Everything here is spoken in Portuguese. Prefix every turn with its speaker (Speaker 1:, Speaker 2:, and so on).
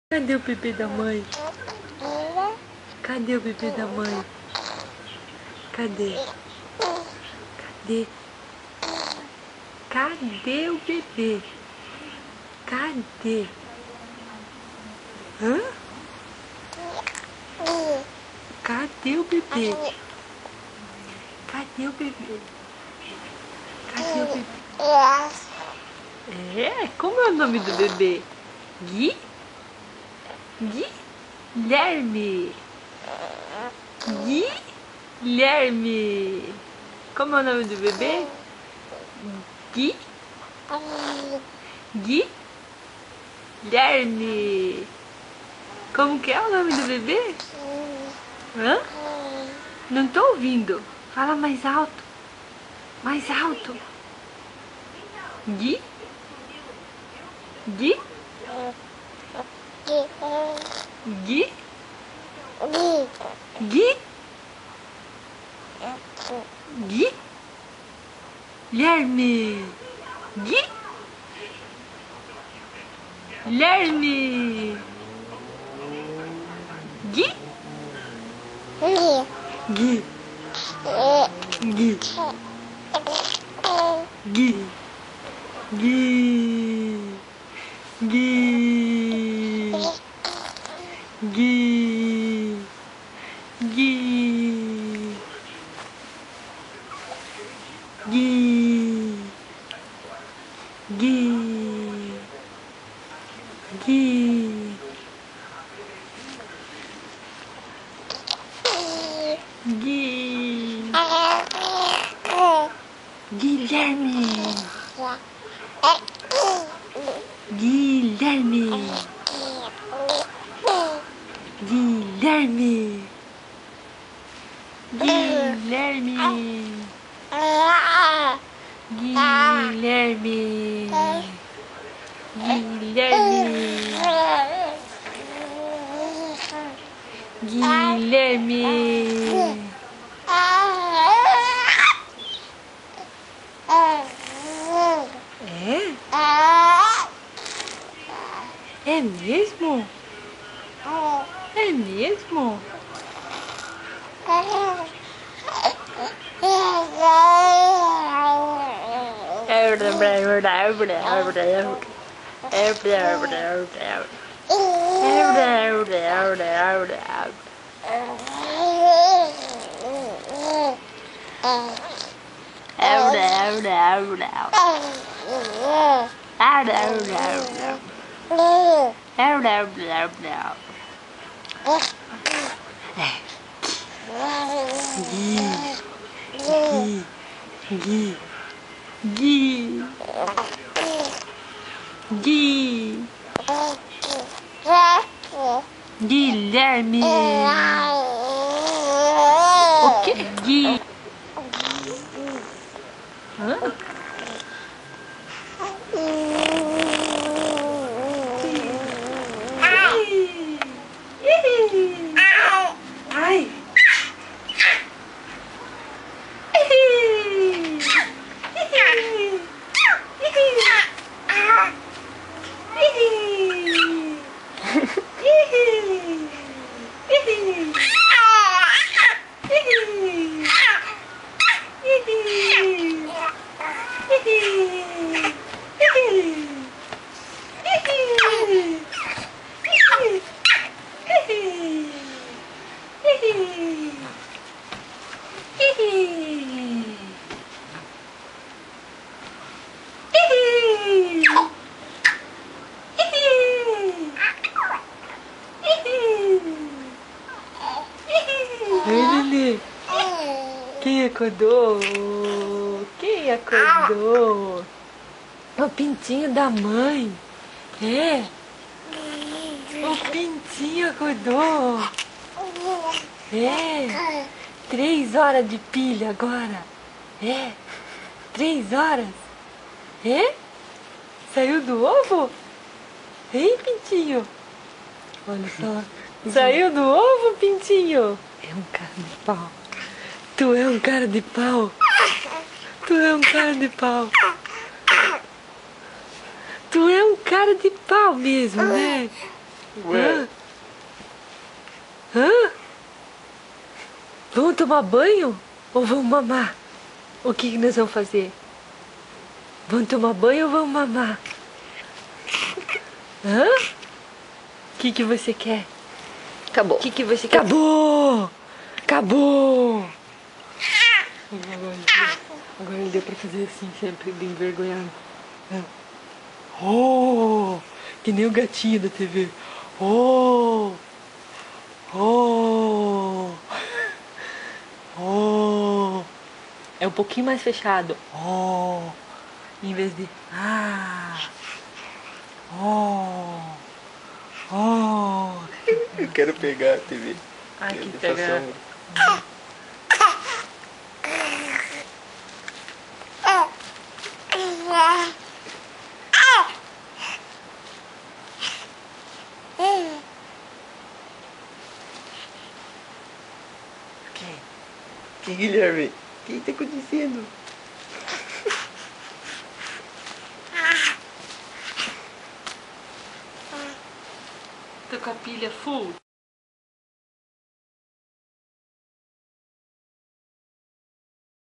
Speaker 1: Cadê o bebê da mãe? Cadê o bebê da mãe? Cadê? Cadê? Cadê o bebê? Cadê? Hã? Cadê o bebê? Cadê o bebê? Cadê o bebê? É? Como é o nome do bebê? Gui? Guilherme. Guilherme. Como é o nome do bebê? Guilherme. Como que é o nome do bebê? Hã? Não tô ouvindo. Fala mais alto. Mais alto. Gui? Gui? Gui? Gui? Gui? Guilherme. Gui? Guilherme. Gui? Gui. Gui. Gui. Gui. Gui. Gui. Gui. Gui. Gui. Gui. Gui. Guilherme. Guilherme. Guilherme. Guilherme. Guilherme. Guilherme. Guilherme. É mesmo? É mesmo? Gui. Gui. Gui. Guilherme. O que? Gui. Hã? Ai. Nenê, quem acordou? Quem acordou? O pintinho da mãe. É? O pintinho acordou. É? 3 horas de pilha agora. É? 3 horas. É? Saiu do ovo? Hein, pintinho? Olha só. Saiu do ovo, pintinho? É um cara de pau. Tu é um cara de pau. Tu é um cara de pau. Tu é um cara de pau mesmo, né?
Speaker 2: Ué.
Speaker 1: Hã? Vamos tomar banho ou vamos mamar? O que nós vamos fazer? Vamos tomar banho ou vamos mamar? Hã? O que você quer?
Speaker 2: Acabou.
Speaker 1: O que você quer? Acabou! Acabou! Agora ele deu pra fazer assim, sempre bem envergonhado. Oh! Que nem o gatinho da TV. Oh! Oh! Oh! É um pouquinho mais fechado. Oh! Em vez de Oh! Oh!
Speaker 2: Eu quero pegar a TV.
Speaker 1: Ai, que
Speaker 2: Essa
Speaker 1: pegar.
Speaker 2: sombra. Que Guilherme? O que tá acontecendo?
Speaker 1: Tô com a pilha full.